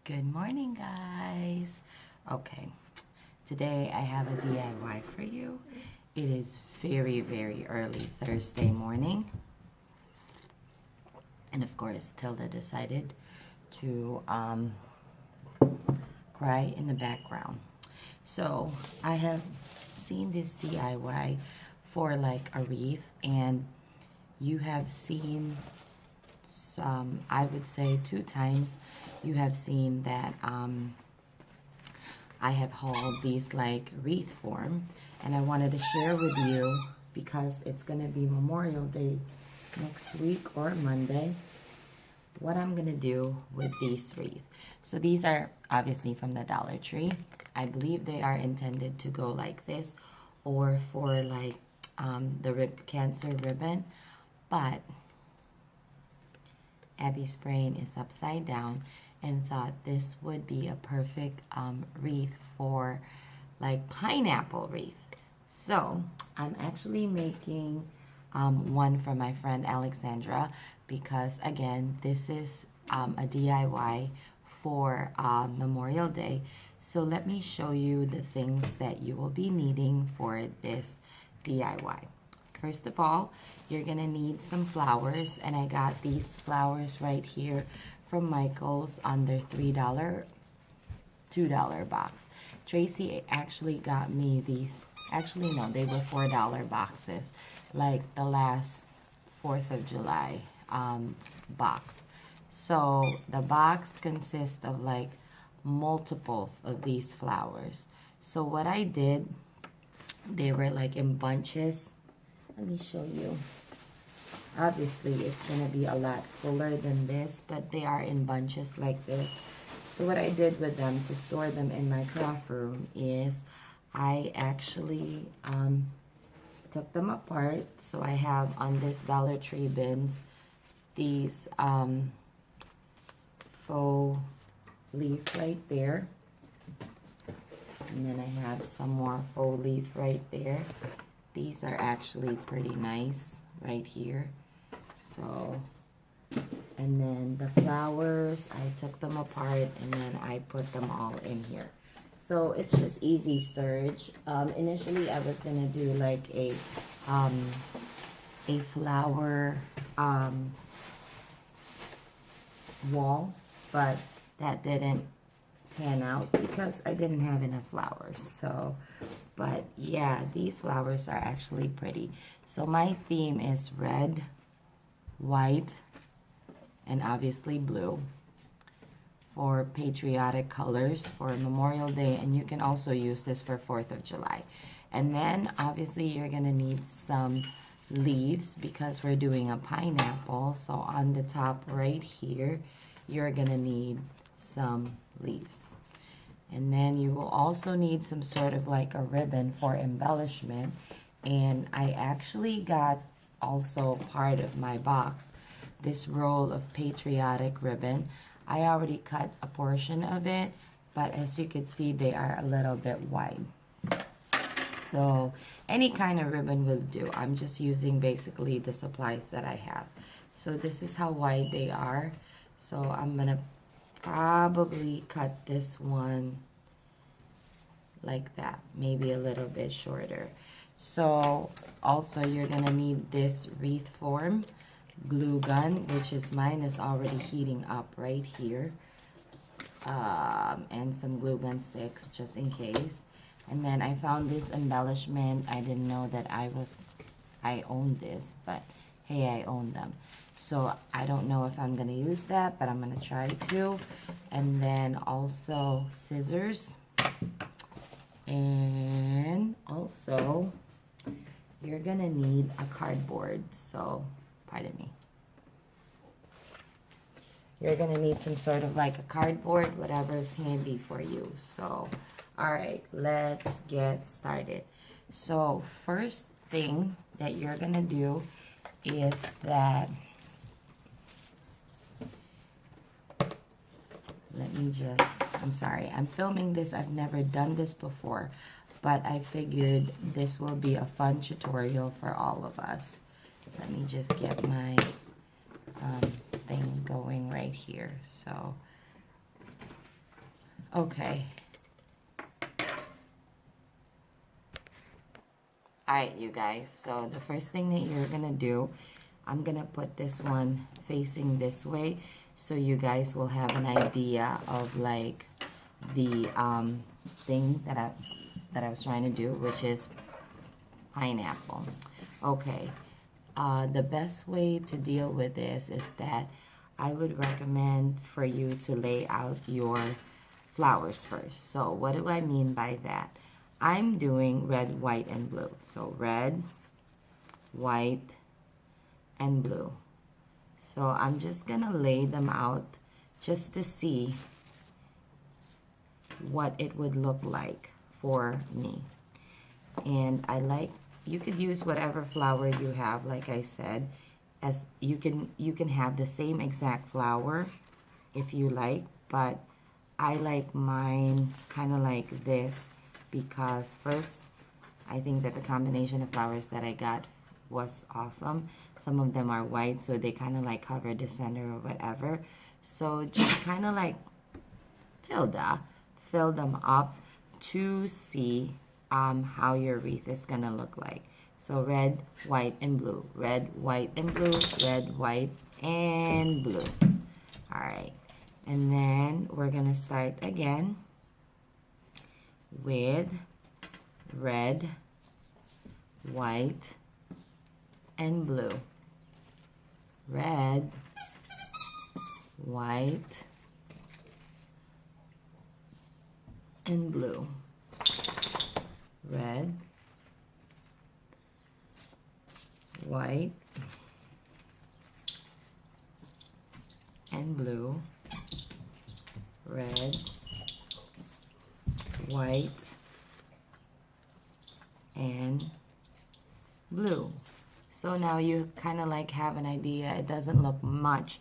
Good morning, guys. Okay, today I have a DIY for you. It is very, very early Thursday morning. And of course, Tilda decided to cry in the background. So I have seen this DIY for like a wreath, and you have seen some, I would say 2 times, you have seen that I have hauled these like wreath form, and I wanted to share with you because it's going to be Memorial Day next week or Monday, what I'm going to do with these wreath. So these are obviously from the Dollar Tree. I believe they are intended to go like this or for like the cancer ribbon, but Abby's brain is upside down and thought this would be a perfect wreath for like pineapple wreath. So I'm actually making one for my friend Alexandra because again, this is a DIY for Memorial Day. So let me show you the things that you will be needing for this DIY. First of all, you're gonna need some flowers, and I got these flowers right here from Michael's on their $2 box. Tracy actually got me these, actually no, they were $4 boxes, like the last 4th of July box. So the box consists of like multiples of these flowers. So what I did, they were like in bunches. Let me show you. Obviously, it's going to be a lot fuller than this, but they are in bunches like this. So what I did with them to store them in my craft room is I actually took them apart. So I have on this Dollar Tree bins these faux leaf right there. And then I have some more faux leaf right there. These are actually pretty nice right here. So, and then the flowers, I took them apart and then I put them all in here. So it's just easy storage. Initially I was gonna do like a flower wall, but that didn't pan out because I didn't have enough flowers. So, but yeah, these flowers are actually pretty. So my theme is red, white, and obviously blue for patriotic colors for Memorial Day, and you can also use this for 4th of July. And then obviously you're gonna need some leaves because we're doing a pineapple. So on the top right here, you're gonna need some leaves. And then you will also need some sort of like a ribbon for embellishment. And I actually got also part of my box, this roll of Patriotic ribbon. I already cut a portion of it, but as you can see, they are a little bit wide. So any kind of ribbon will do. I'm just using basically the supplies that I have. So this is how wide they are. So I'm gonna probably cut this one like that, maybe a little bit shorter. So also you're gonna need this wreath form glue gun, which is mine is already heating up right here, and some glue gun sticks just in case. And then I found this embellishment. I didn't know that I owned this, but hey, I own them. So I don't know if I'm gonna use that, but I'm gonna try to. And then also scissors. And also you're gonna need a cardboard. So pardon me. You're gonna need some sort of like a cardboard, whatever is handy for you. So all right, let's get started. So first thing that you're gonna do is that, I'm sorry, I'm filming this. I've never done this before, but I figured this will be a fun tutorial for all of us. Let me just get my thing going right here. So Okay. Alright, you guys. So the first thing that you're going to do, I'm going to put this one facing this way so you guys will have an idea of like the thing that I was trying to do, which is pineapple. Okay. The best way to deal with this is that I would recommend for you to lay out your flowers first. So what do I mean by that? I'm doing red, white, and blue. So red, white, and blue. So I'm just gonna lay them out just to see what it would look like for me. And I like, you could use whatever flower you have, like I said, as you can have the same exact flower if you like, but I like mine kind of like this because first, I think that the combination of flowers that I got was awesome. Some of them are white, so they kind of like cover the center or whatever. So just kind of like tilde, fill them up to see how your wreath is gonna look like. So red, white, and blue. Red, white, and blue. Red, white, and blue. All right. And then we're gonna start again with red, white, and blue. Red, white, and blue. Red, white, and blue. Red, white, and blue. So now you kind of like have an idea. It doesn't look much,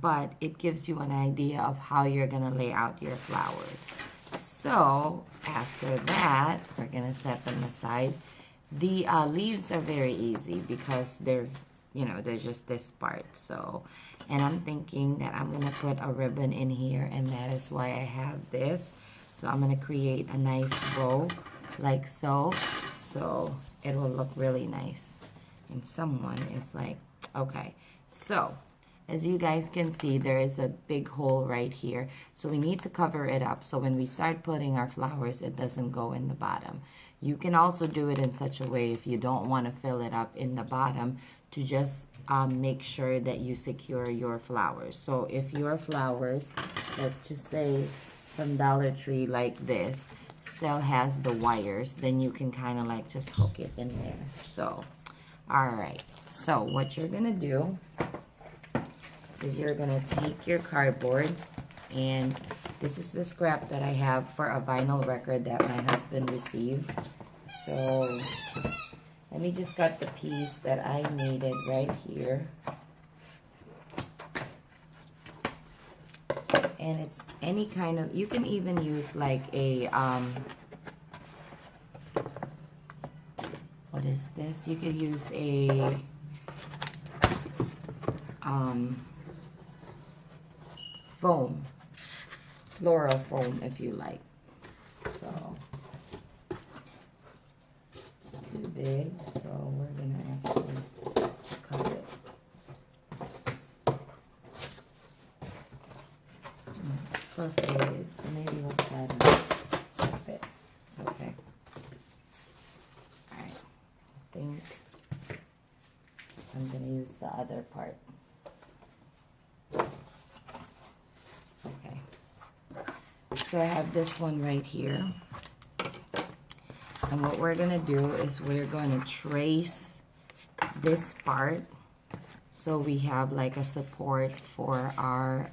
but it gives you an idea of how you're gonna lay out your flowers. So after that, we're gonna set them aside. The leaves are very easy because they're, you know, they're just this part. So, and I'm thinking that I'm gonna put a ribbon in here, and that is why I have this. So I'm gonna create a nice bow like so. So it will look really nice. And someone is like, okay. So as you guys can see, there is a big hole right here. So we need to cover it up. So when we start putting our flowers, it doesn't go in the bottom. You can also do it in such a way if you don't want to fill it up in the bottom to just make sure that you secure your flowers. So if your flowers, let's just say from Dollar Tree like this, still has the wires, then you can kind of like just hook it in there. So, all right. So what you're going to do is you're going to take your cardboard, and this is the scrap that I have for a vinyl record that my husband received. So let me just cut the piece that I needed right here. And it's any kind of, you can even use like a, what is this? You could use a, foam, floral foam if you like. So too big, so we're gonna actually cut it. It's perforated, so maybe we'll try to keep it. Okay. Alright. I think I'm gonna use the other part. Okay. So I have this one right here. And what we're going to do is we're going to trace this part so we have like a support for our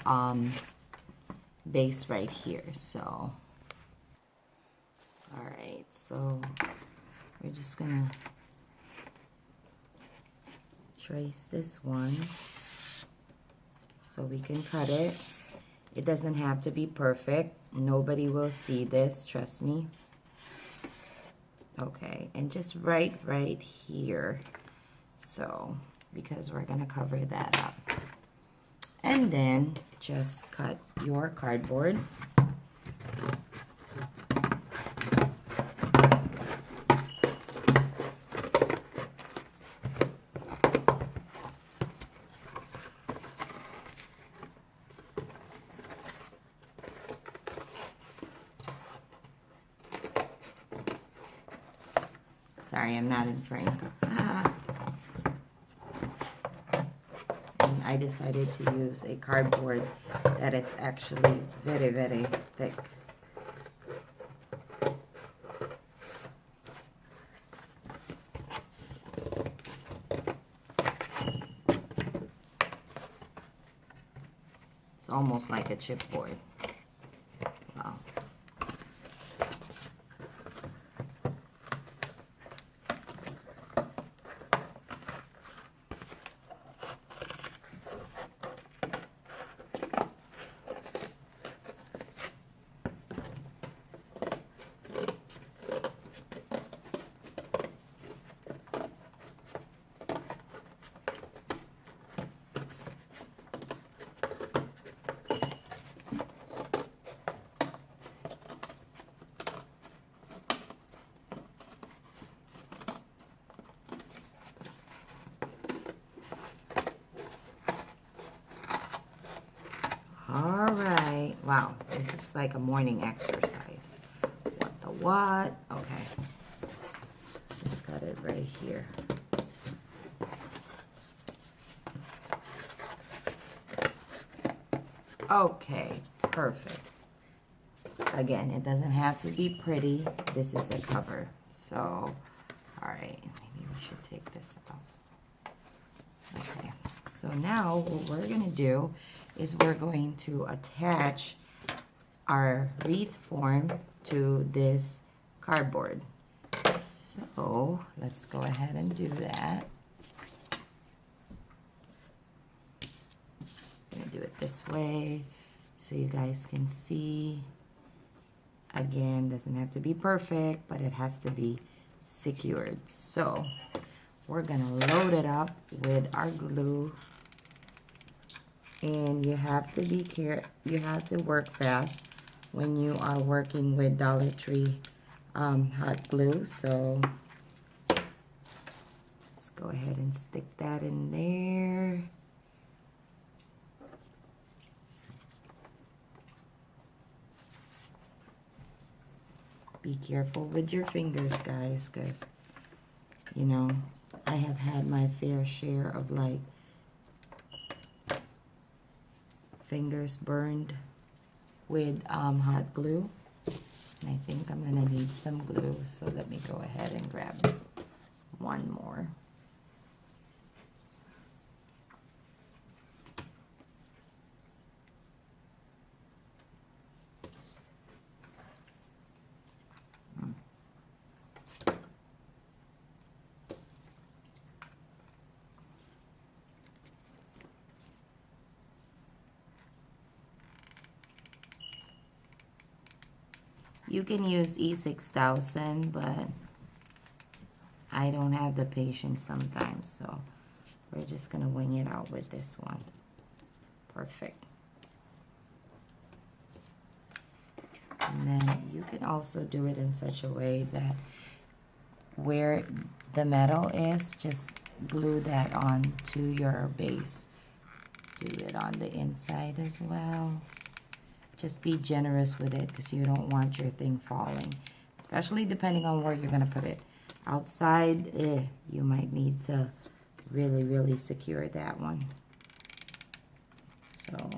base right here. So, all right, so we're just going to trace this one so we can cut it. It doesn't have to be perfect. Nobody will see this, trust me. Okay, and just right here. So, because we're gonna cover that up. And then just cut your cardboard Sorry, I'm not in frame. And I decided to use a cardboard that is actually very, very thick. It's almost like a chipboard. Wow. All right. Wow, this is like a morning exercise. What the what? Okay. Just got it right here. Okay, perfect. Again, it doesn't have to be pretty. This is a cover. So, all right, maybe we should take this out. Okay, so now what we're gonna do is we're going to attach our wreath form to this cardboard. So let's go ahead and do that. I'm gonna do it this way so you guys can see. Again, doesn't have to be perfect, but it has to be secured. So we're gonna load it up with our glue. And you have to be you have to work fast when you are working with Dollar Tree hot glue. So let's go ahead and stick that in there. Be careful with your fingers, guys, because you know I have had my fair share of like fingers burned with hot glue, and I think I'm gonna need some glue, so let me go ahead and grab one more. You can use E6000, but I don't have the patience sometimes, so we're just gonna wing it out with this one. Perfect. And then you can also do it in such a way that where the metal is, just glue that on to your base. Do it on the inside as well. Just be generous with it because you don't want your thing falling, especially depending on where you're gonna put it. Outside, you might need to really, really secure that one. So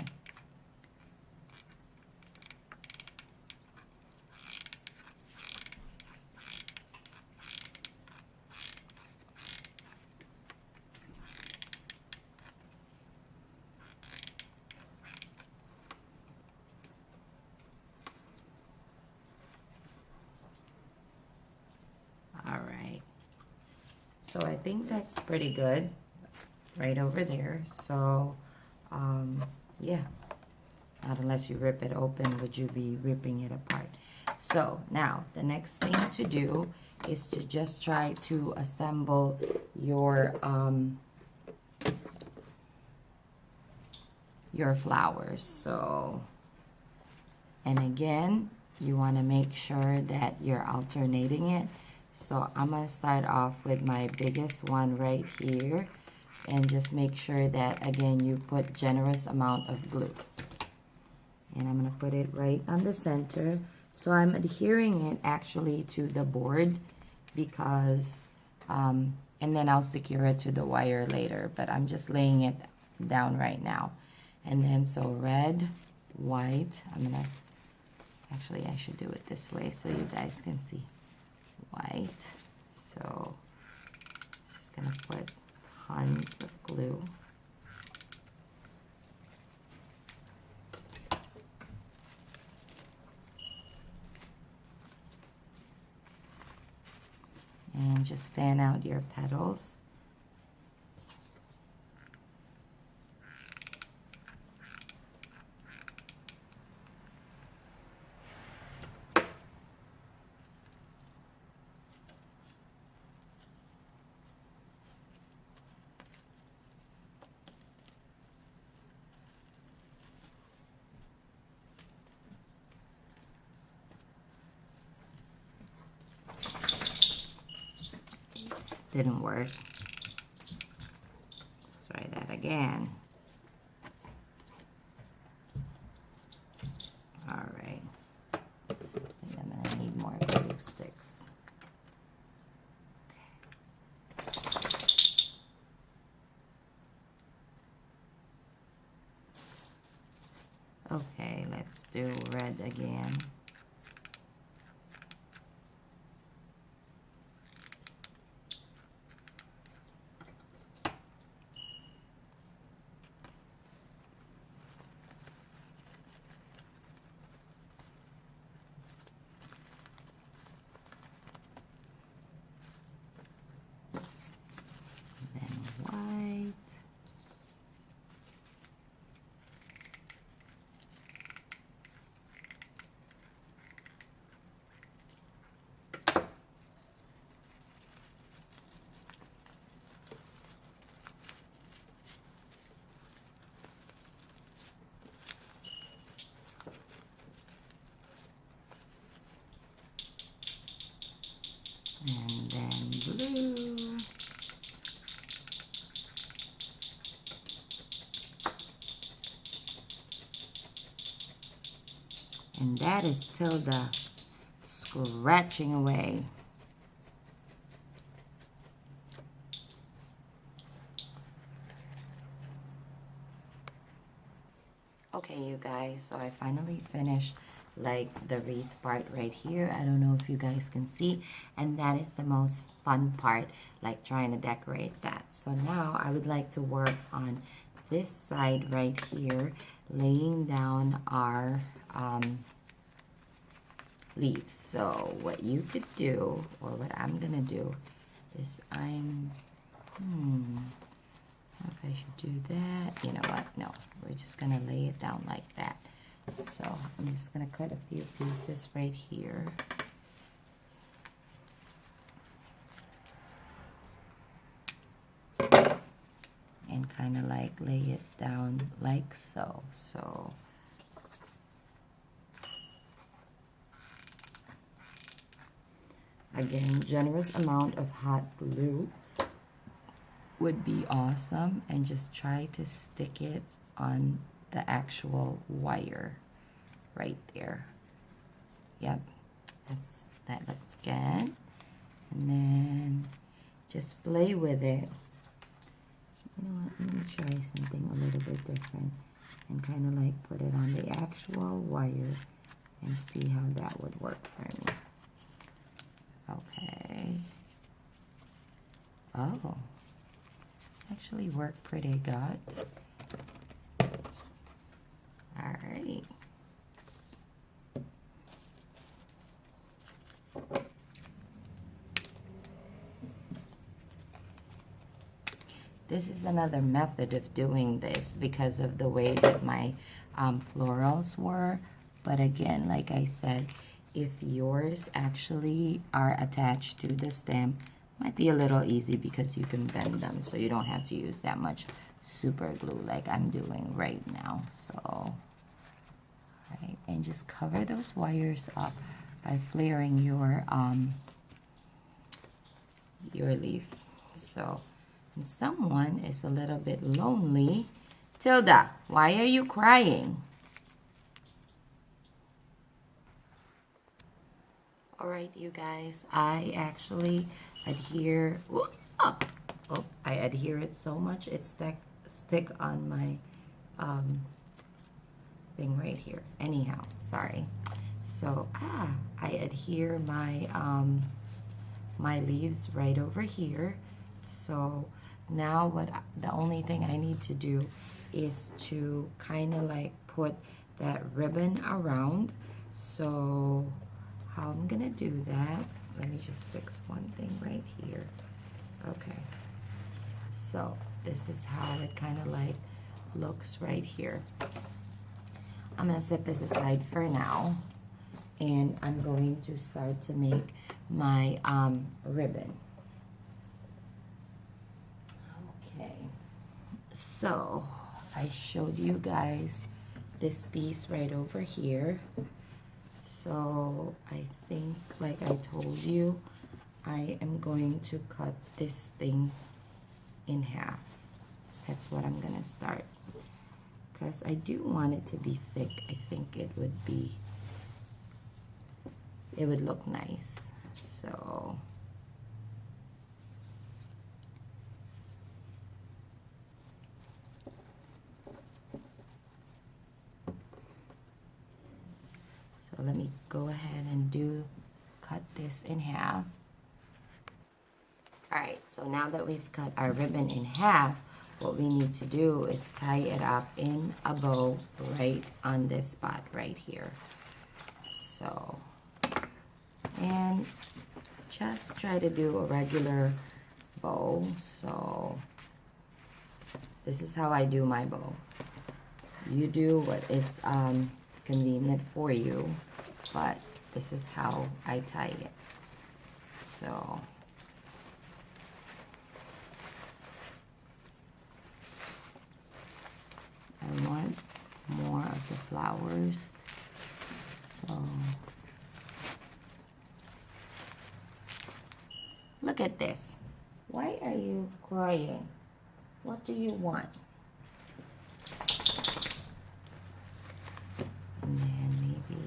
so I think that's pretty good right over there. So, yeah, not unless you rip it open would you be ripping it apart. So now the next thing to do is to just try to assemble your flowers. So, and again, you want to make sure that you're alternating it. So I'm going to start off with my biggest one right here, and just make sure that, again, you put generous amount of glue. And I'm going to put it right on the center. So I'm adhering it actually to the board because And then I'll secure it to the wire later, but I'm just laying it down right now. And then so red, white, actually I should do it this way so you guys can see. White, so just gonna put tons of glue. And just fan out your petals. Didn't work. Let's try that again. All right. I think I'm gonna need more glue sticks. Okay, let's do red again. And then blue. And that is Tilda scratching away. Okay, you guys, so I finally finished like the wreath part right here. I don't know if you guys can see, and that is the most fun part, like trying to decorate that. So now I would like to work on this side right here, laying down our leaves. So what you could do, or what I'm gonna do, is if I should do that. You know what? No, we're just gonna lay it down like that. So I'm just gonna cut a few pieces right here. And kind of like lay it down like so. So again, generous amount of hot glue would be awesome, and just try to stick it on the actual wire right there. Yep, that looks good. And then just play with it. You know what, let me try something a little bit different and kind of like put it on the actual wire and see how that would work for me. Okay. Oh, actually worked pretty good. All right. This is another method of doing this because of the way that my florals were. But again, like I said, if yours actually are attached to the stem, might be a little easy because you can bend them, so you don't have to use that much super glue like I'm doing right now. So, right, and just cover those wires up by flaring your leaf. So, and someone is a little bit lonely. Tilda, why are you crying? All right, you guys, I actually adhere. Oh, I adhere it so much it stick on my thing right here. Anyhow, sorry. So I adhere my my leaves right over here. So now the only thing I need to do is to kind of like put that ribbon around. So how I'm gonna do that, let me just fix one thing right here. Okay, so this is how it kind of like looks right here. I'm gonna set this aside for now, and I'm going to start to make my ribbon. Okay, so I showed you guys this piece right over here. So I think, like I told you, I am going to cut this thing in half. That's what I'm gonna start, because I do want it to be thick. I think it would look nice. So let me go ahead and cut this in half. All right, so now that we've cut our ribbon in half, what we need to do is tie it up in a bow right on this spot right here. So, and just try to do a regular bow. So this is how I do my bow. You do what is convenient for you, but this is how I tie it. So I want more of the flowers. So look at this. Why are you crying? What do you want? And then maybe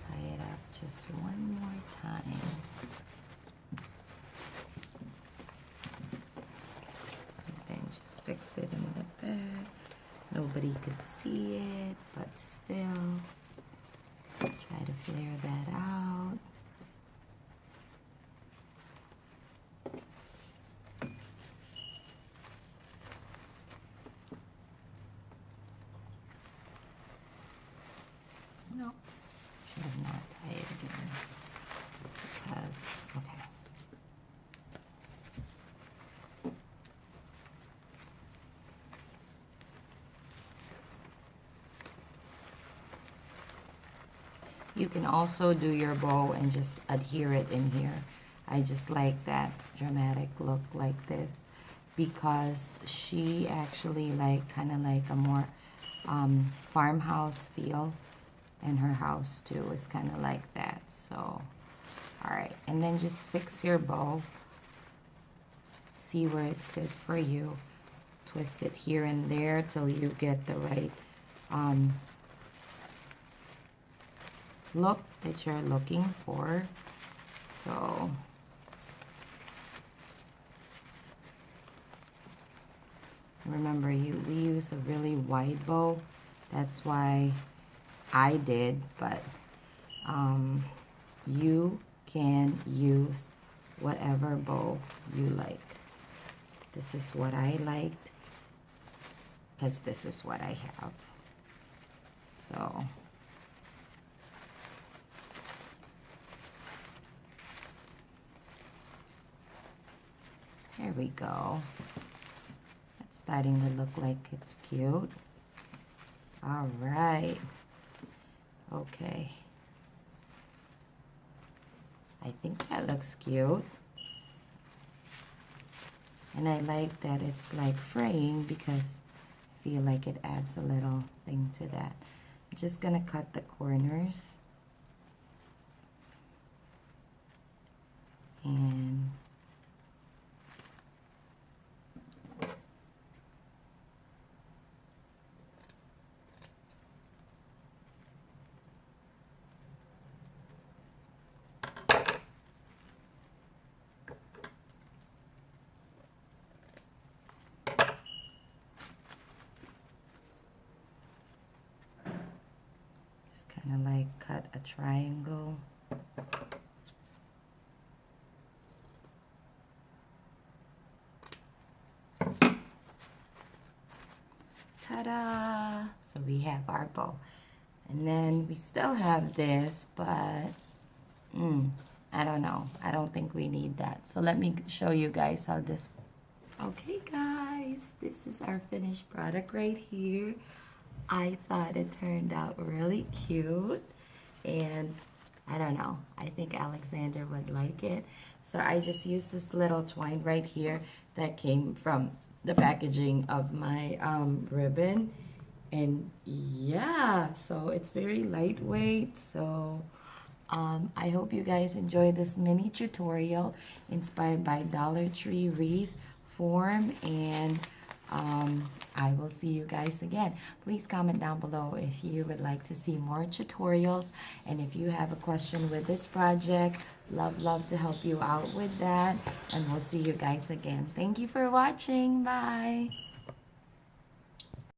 tie it up just one more time. And then just fix it in the back. Nobody could see it, but still try to flare that out. No, should have not tied it again. Because, okay. You can also do your bow and just adhere it in here. I just like that dramatic look like this, because she actually kind of like a more farmhouse feel. And her house too is kind of like that. So all right, and then just fix your bow, see where it's good for you, twist it here and there till you get the right look that you're looking for. So remember, we use a really wide bow. That's why I did, but you can use whatever bow you like. This is what I liked, because this is what I have. So there we go. It's starting to look like it's cute. All right. Okay. I think that looks cute. And I like that it's like fraying, because I feel like it adds a little thing to that. I'm just gonna cut the corners. And kind of like cut a triangle. Ta-da! So we have our bow. And then we still have this, but I don't know. I don't think we need that. So let me show you guys how this... Okay guys, this is our finished product right here. I thought it turned out really cute, and I don't know, I think Alexander would like it. So I just used this little twine right here that came from the packaging of my ribbon, and yeah, so it's very lightweight. So I hope you guys enjoy this mini tutorial inspired by Dollar Tree wreath form, and I will see you guys again. Please comment down below if you would like to see more tutorials, and if you have a question with this project, love to help you out with that, and we'll see you guys again. Thank you for watching. Bye.